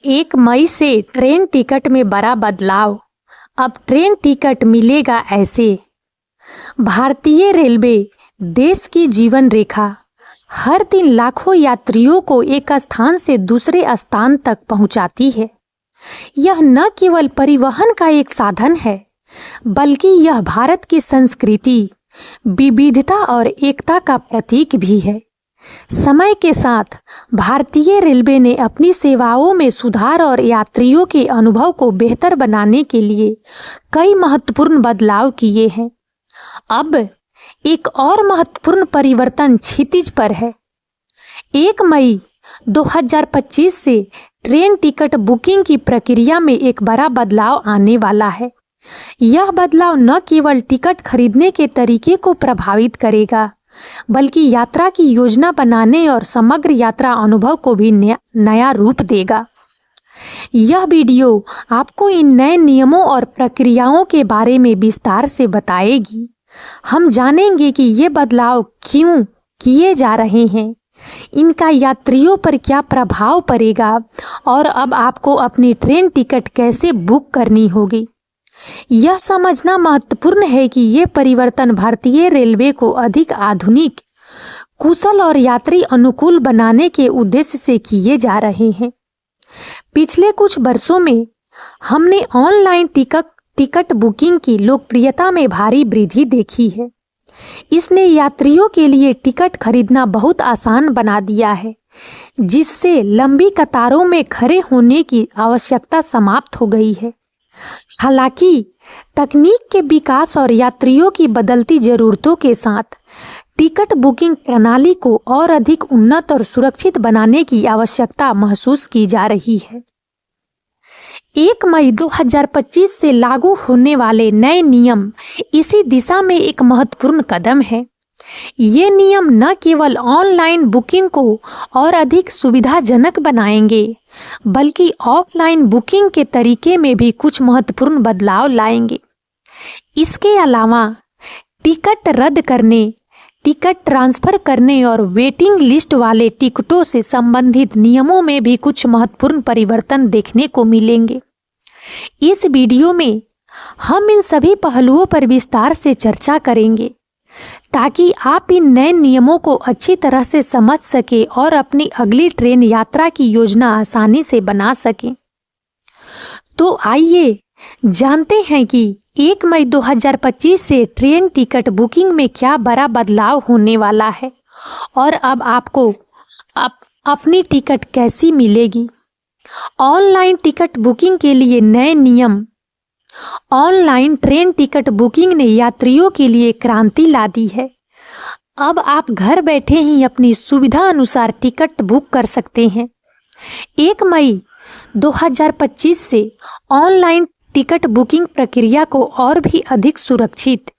1 मई से train ticket में बड़ा बदलाव। अब ट्रेन टिकट मिलेगा ऐसे। भारतीय रेलवे देश की जीवन रेखा, हर दिन लाखों यात्रियों को एक स्थान से दूसरे स्थान तक पहुंचाती है। यह न केवल परिवहन का एक साधन है, बल्कि यह भारत की संस्कृति, विविधता और एकता का प्रतीक भी है। समय के साथ भारतीय रेलवे ने अपनी सेवाओं में सुधार और यात्रियों के अनुभव को बेहतर बनाने के लिए कई महत्वपूर्ण बदलाव किए हैं। अब एक और महत्वपूर्ण परिवर्तन क्षितिज पर है। 1 मई 2025 से ट्रेन टिकट बुकिंग की प्रक्रिया में एक बड़ा बदलाव आने वाला है। यह बदलाव न केवल टिकट खरीदने के तरीके को प्रभावित करेगा, बल्कि यात्रा की योजना बनाने और समग्र यात्रा अनुभव को भी नया रूप देगा। यह वीडियो आपको इन नए नियमों और प्रक्रियाओं के बारे में विस्तार से बताएगी। हम जानेंगे कि ये बदलाव क्यों किए जा रहे हैं, इनका यात्रियों पर क्या प्रभाव पड़ेगा और अब आपको अपनी ट्रेन टिकट कैसे बुक करनी होगी। यह समझना महत्वपूर्ण है कि ये परिवर्तन भारतीय रेलवे को अधिक आधुनिक, कुशल और यात्री अनुकूल बनाने के उद्देश्य से किए जा रहे हैं। पिछले कुछ वर्षों में हमने ऑनलाइन टिकट बुकिंग की लोकप्रियता में भारी वृद्धि देखी है। इसने यात्रियों के लिए टिकट खरीदना बहुत आसान बना दिया है, जिससे लंबी कतारों में खड़े होने की आवश्यकता समाप्त हो गई है। हालांकि तकनीक के विकास और यात्रियों की बदलती जरूरतों के साथ टिकट बुकिंग प्रणाली को और अधिक उन्नत और सुरक्षित बनाने की आवश्यकता महसूस की जा रही है। 1 मई 2025 से लागू होने वाले नए नियम इसी दिशा में एक महत्वपूर्ण कदम है। ये नियम न केवल ऑनलाइन बुकिंग को और अधिक सुविधाजनक बनाएंगे, बल्कि ऑफलाइन बुकिंग के तरीके में भी कुछ महत्वपूर्ण बदलाव लाएंगे। इसके अलावा टिकट रद्द करने, टिकट ट्रांसफर करने और वेटिंग लिस्ट वाले टिकटों से संबंधित नियमों में भी कुछ महत्वपूर्ण परिवर्तन देखने को मिलेंगे। इस वीडियो में हम इन सभी पहलुओं पर विस्तार से चर्चा करेंगे, ताकि आप इन नए नियमों को अच्छी तरह से समझ सकें और अपनी अगली ट्रेन यात्रा की योजना आसानी से बना सकें। तो आइए जानते हैं कि 1 मई 2025 से ट्रेन टिकट बुकिंग में क्या बड़ा बदलाव होने वाला है और अब आपको अपनी टिकट कैसी मिलेगी। ऑनलाइन टिकट बुकिंग के लिए नए नियम। ऑनलाइन ट्रेन टिकट बुकिंग ने यात्रियों के लिए क्रांति ला दी है। अब आप घर बैठे ही अपनी सुविधा अनुसार टिकट बुक कर सकते हैं। 1 मई 2025 से ऑनलाइन टिकट बुकिंग प्रक्रिया को और भी अधिक सुरक्षित,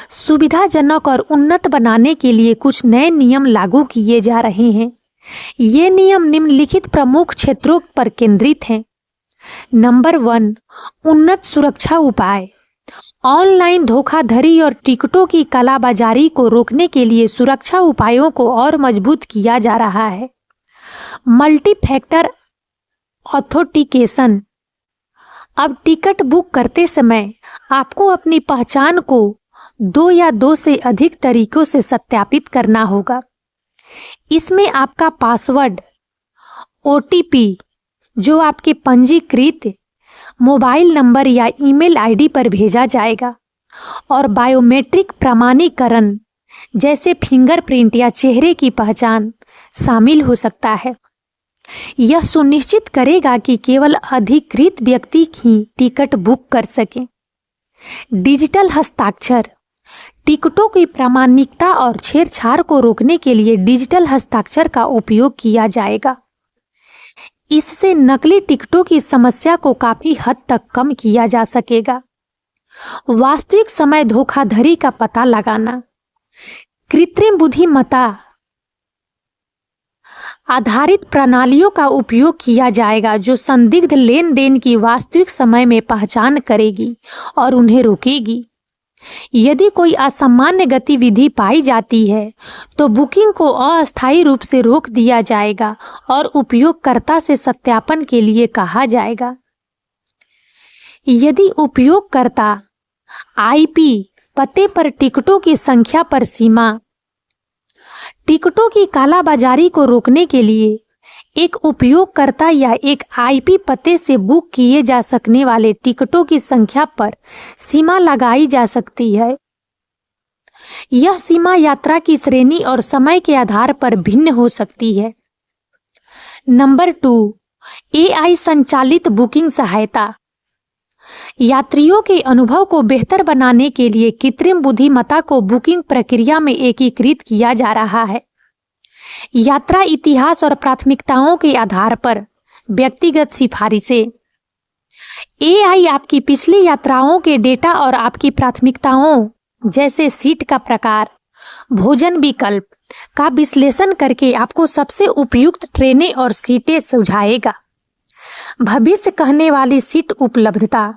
सुविधाजनक और उन्नत बनाने के लिए कुछ नए नियम लागू किए जा रहे हैं। ये नियम निम्नलिखित प्रमुख क्षेत्रों पर केंद्रित हैं। नंबर 1, उन्नत सुरक्षा उपाय। ऑनलाइन धोखाधड़ी और टिकटों की कालाबाजारी को रोकने के लिए सुरक्षा उपायों को और मजबूत किया जा रहा है। Multi factor authentication. अब टिकट बुक करते समय आपको अपनी पहचान को 2 या 2 से अधिक तरीकों से सत्यापित करना होगा। इसमें आपका पासवर्ड, OTP, जो आपके पंजीकृत मोबाइल नंबर या ईमेल आईडी पर भेजा जाएगा, और बायोमेट्रिक प्रमाणीकरण जैसे फिंगरप्रिंट या चेहरे की पहचान शामिल हो सकता है। यह सुनिश्चित करेगा कि केवल अधिकृत व्यक्ति ही टिकट बुक कर सकें। डिजिटल हस्ताक्षर। टिकटों की प्रामाणिकता और छेड़छाड़ को रोकने के लिए डिजिटल हस्ताक्षर का उपयोग किया जाएगा। इससे नकली टिकटों की समस्या को काफी हद तक कम किया जा सकेगा। वास्तविक समय धोखाधड़ी का पता लगाना। कृत्रिम बुद्धिमत्ता आधारित प्रणालियों का उपयोग किया जाएगा, जो संदिग्ध लेन देन की वास्तविक समय में पहचान करेगी और उन्हें रोकेगी। यदि कोई असामान्य गतिविधि पाई जाती है तो बुकिंग को अस्थायी रूप से रोक दिया जाएगा और उपयोगकर्ता से सत्यापन के लिए कहा जाएगा। यदि उपयोगकर्ता आईपी पते पर टिकटों की संख्या पर सीमा, टिकटों की कालाबाजारी को रोकने के लिए एक उपयोगकर्ता या एक आईपी पते से बुक किए जा सकने वाले टिकटों की संख्या पर सीमा लगाई जा सकती है। यह सीमा यात्रा की श्रेणी और समय के आधार पर भिन्न हो सकती है। नंबर 2, एआई संचालित बुकिंग सहायता। यात्रियों के अनुभव को बेहतर बनाने के लिए कृत्रिम बुद्धिमत्ता को बुकिंग प्रक्रिया में एकीकृत किया जा रहा है। यात्रा इतिहास और प्राथमिकताओं के आधार पर व्यक्तिगत सिफारिशें। एआई आपकी पिछली यात्राओं के डेटा और आपकी प्राथमिकताओं जैसे सीट का प्रकार, भोजन विकल्प का विश्लेषण करके आपको सबसे उपयुक्त ट्रेनें और सीटें सुझाएगा। भविष्य कहने वाली सीट उपलब्धता।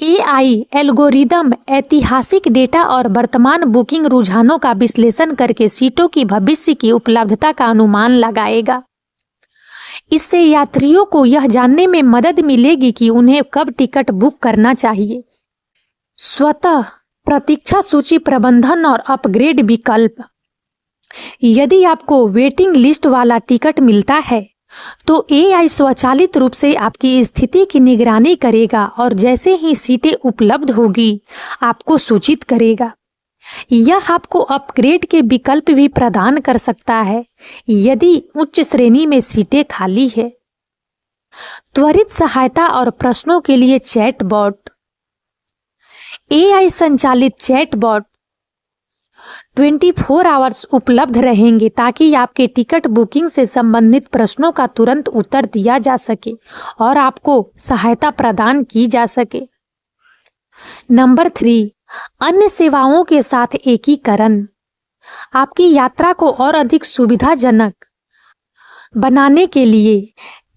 एआई एल्गोरिदम ऐतिहासिक डेटा और वर्तमान बुकिंग रुझानों का विश्लेषण करके सीटों की भविष्य की उपलब्धता का अनुमान लगाएगा। इससे यात्रियों को यह जानने में मदद मिलेगी कि उन्हें कब टिकट बुक करना चाहिए। स्वतः प्रतीक्षा सूची प्रबंधन और अपग्रेड विकल्प। यदि आपको वेटिंग लिस्ट वाला टिकट मिलता है तो एआई स्वचालित रूप से आपकी स्थिति की निगरानी करेगा और जैसे ही सीटें उपलब्ध होगी आपको सूचित करेगा। यह आपको अपग्रेड के विकल्प भी प्रदान कर सकता है यदि उच्च श्रेणी में सीटें खाली है। त्वरित सहायता और प्रश्नों के लिए चैटबॉट। एआई संचालित चैटबॉट 24 आवर्स उपलब्ध रहेंगे ताकि आपके टिकट बुकिंग से संबंधित प्रश्नों का तुरंत उत्तर दिया जा सके और आपको सहायता प्रदान की जा सके। नंबर 3, अन्य सेवाओं के साथ एकीकरण। आपकी यात्रा को और अधिक सुविधाजनक बनाने के लिए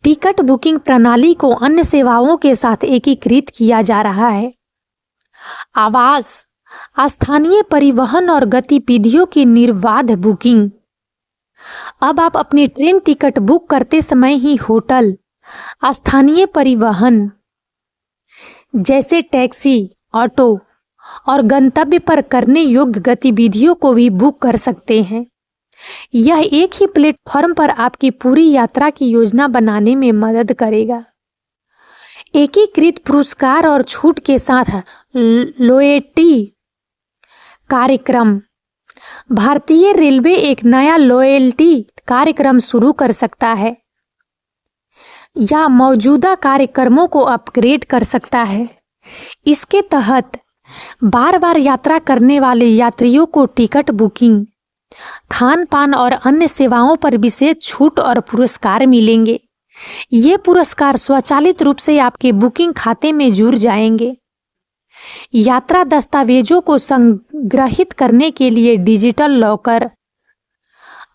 टिकट बुकिंग प्रणाली को अन्य सेवाओं के साथ एकीकृत किया जा रहा है। आवास, स्थानीय परिवहन और गतिविधियों की निर्बाध बुकिंग। अब आप अपनी ट्रेन टिकट बुक करते समय ही होटल, स्थानीय परिवहन जैसे टैक्सी, ऑटो और गंतव्य पर करने योग्य गतिविधियों को भी बुक कर सकते हैं। यह एक ही प्लेटफॉर्म पर आपकी पूरी यात्रा की योजना बनाने में मदद करेगा। एकीकृत पुरस्कार और छूट के साथ लॉयल्टी कार्यक्रम। भारतीय रेलवे एक नया लॉयल्टी कार्यक्रम शुरू कर सकता है या मौजूदा कार्यक्रमों को अपग्रेड कर सकता है। इसके तहत बार बार यात्रा करने वाले यात्रियों को टिकट बुकिंग, खान पान और अन्य सेवाओं पर विशेष छूट और पुरस्कार मिलेंगे। ये पुरस्कार स्वचालित रूप से आपके बुकिंग खाते में जुड़ जाएंगे। यात्रा दस्तावेजों को संग्रहित करने के लिए डिजिटल लॉकर।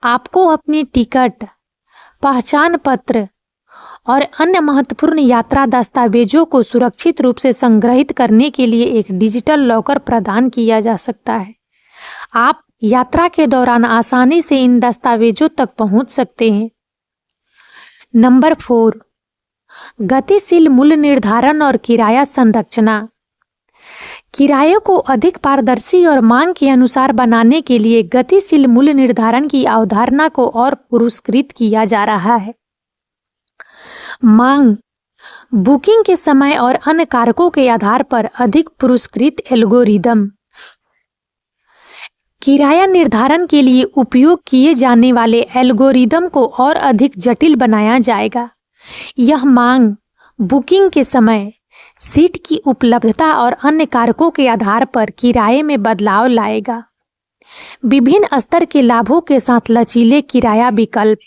आपको अपनी टिकट, पहचान पत्र और अन्य महत्वपूर्ण यात्रा दस्तावेजों को सुरक्षित रूप से संग्रहित करने के लिए एक डिजिटल लॉकर प्रदान किया जा सकता है। आप यात्रा के दौरान आसानी से इन दस्तावेजों तक पहुंच सकते हैं। नंबर 4, गतिशील मूल्य निर्धारण और किराया संरचना। किराए को अधिक पारदर्शी और मांग के अनुसार बनाने के लिए गतिशील मूल्य निर्धारण की अवधारणा को और पुरस्कृत किया जा रहा है। मांग, बुकिंग के समय और अन्य कारकों के आधार पर अधिक पुरस्कृत एल्गोरिदम। किराया निर्धारण के लिए उपयोग किए जाने वाले एल्गोरिदम को और अधिक जटिल बनाया जाएगा। यह मांग, बुकिंग के समय, सीट की उपलब्धता और अन्य कारकों के आधार पर किराए में बदलाव लाएगा। विभिन्न स्तर के लाभों के साथ लचीले किराया विकल्प।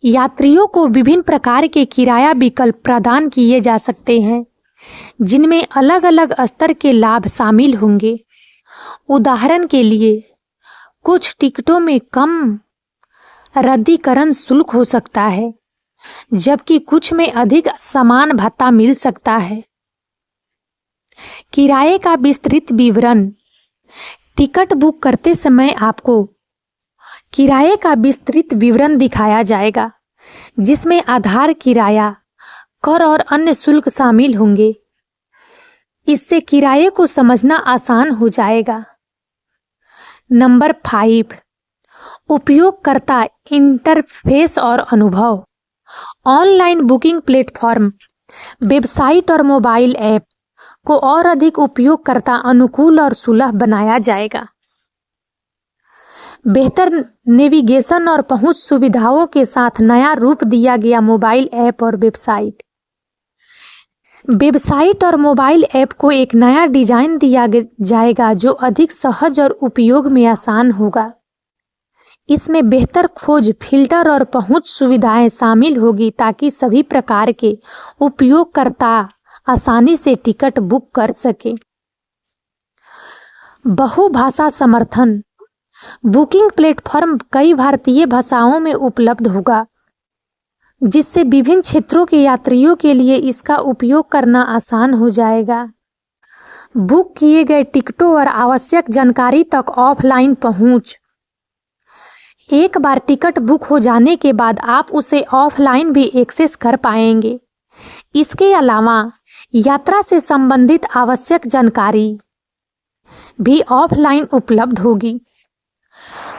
यात्रियों को विभिन्न प्रकार के किराया विकल्प प्रदान किए जा सकते हैं जिनमें अलग अलग स्तर के लाभ शामिल होंगे। उदाहरण के लिए, कुछ टिकटों में कम रद्दीकरण शुल्क हो सकता है जबकि कुछ में अधिक समान भत्ता मिल सकता है। किराए का विस्तृत विवरण। टिकट बुक करते समय आपको किराए का विस्तृत विवरण दिखाया जाएगा, जिसमें आधार किराया, कर और अन्य शुल्क शामिल होंगे। इससे किराए को समझना आसान हो जाएगा। नंबर 5, उपयोगकर्ता इंटरफेस और अनुभव। ऑनलाइन बुकिंग प्लेटफॉर्म, वेबसाइट और मोबाइल ऐप को और अधिक उपयोगकर्ता अनुकूल और सुलभ बनाया जाएगा। बेहतर नेविगेशन और पहुंच सुविधाओं के साथ नया रूप दिया गया मोबाइल ऐप और वेबसाइट। वेबसाइट और मोबाइल ऐप को एक नया डिजाइन दिया जाएगा जो अधिक सहज और उपयोग में आसान होगा। इसमें बेहतर खोज, फिल्टर और पहुंच सुविधाएं शामिल होगी ताकि सभी प्रकार के उपयोगकर्ता आसानी से टिकट बुक कर सके। बहुभाषा समर्थन। बुकिंग प्लेटफॉर्म कई भारतीय भाषाओं में उपलब्ध होगा, जिससे विभिन्न क्षेत्रों के यात्रियों के लिए इसका उपयोग करना आसान हो जाएगा। बुक किए गए टिकटों और आवश्यक जानकारी तक ऑफलाइन पहुंच। एक बार टिकट बुक हो जाने के बाद आप उसे ऑफलाइन भी एक्सेस कर पाएंगे। इसके अलावा यात्रा से संबंधित आवश्यक जानकारी भी ऑफलाइन उपलब्ध होगी।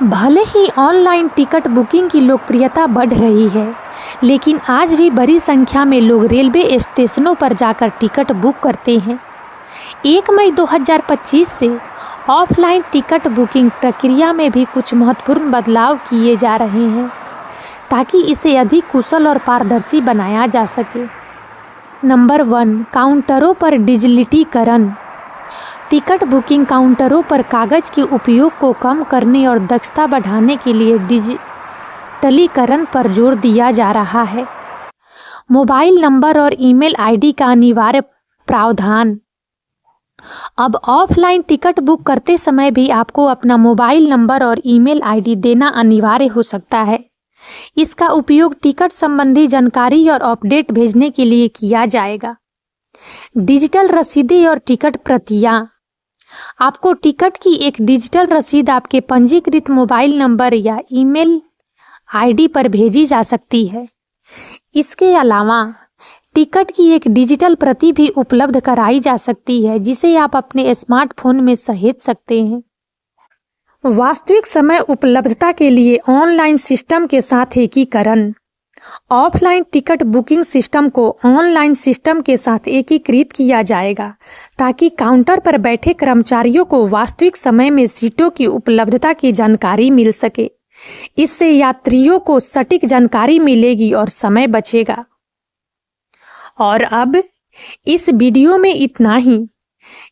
भले ही ऑनलाइन टिकट बुकिंग की लोकप्रियता बढ़ रही है, लेकिन आज भी बड़ी संख्या में लोग रेलवे स्टेशनों पर जाकर टिकट बुक करते हैं। 1 मई 2025 से ऑफलाइन टिकट बुकिंग प्रक्रिया में भी कुछ महत्वपूर्ण बदलाव किए जा रहे हैं ताकि इसे अधिक कुशल और पारदर्शी बनाया जा सके। नंबर 1, काउंटरों पर डिजिटलीकरण। टिकट बुकिंग काउंटरों पर कागज के उपयोग को कम करने और दक्षता बढ़ाने के लिए डिजिटलीकरण पर जोर दिया जा रहा है। मोबाइल नंबर और ईमेल आईडी का अनिवार्य प्रावधान। अब ऑफलाइन टिकट बुक करते समय भी आपको अपना मोबाइल नंबर और ईमेल आईडी देना अनिवार्य हो सकता है। इसका उपयोग टिकट संबंधी जानकारी और अपडेट भेजने के लिए किया जाएगा। डिजिटल रसीदें और टिकट प्रतियां। आपको टिकट की एक डिजिटल रसीद आपके पंजीकृत मोबाइल नंबर या ईमेल आईडी पर भेजी जा सकती है। इसके अलावा टिकट की एक डिजिटल प्रति भी उपलब्ध कराई जा सकती है, जिसे आप अपने स्मार्टफोन में सहेज सकते हैं। वास्तविक समय उपलब्धता के लिए ऑनलाइन सिस्टम के साथ एकीकरण। ऑफलाइन टिकट बुकिंग सिस्टम को ऑनलाइन सिस्टम के साथ एकीकृत किया जाएगा ताकि काउंटर पर बैठे कर्मचारियों को वास्तविक समय में सीटों की उपलब्धता की जानकारी मिल सके। इससे यात्रियों को सटीक जानकारी मिलेगी और समय बचेगा। और अब इस वीडियो में इतना ही।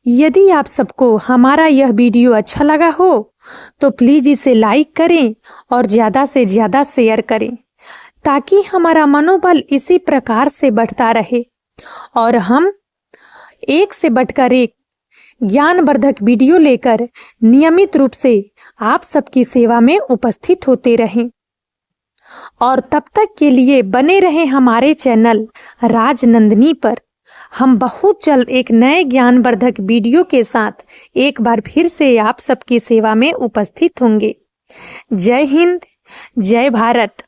यदि आप सबको हमारा यह वीडियो अच्छा लगा हो तो प्लीज इसे लाइक करें और ज़्यादा से ज़्यादा शेयर करें ताकि हमारा मनोबल इसी प्रकार से बढ़ता रहे और हम एक से बढ़कर एक ज्ञानवर्धक वीडियो लेकर नियमित रूप से आप सबकी सेवा में उपस्थित होते रहें। और तब तक के लिए बने रहें हमारे चैनल राजनंदिनी पर। हम बहुत जल्द एक नए ज्ञानवर्धक वीडियो के साथ एक बार फिर से आप सबकी सेवा में उपस्थित होंगे। जय हिंद, जय भारत।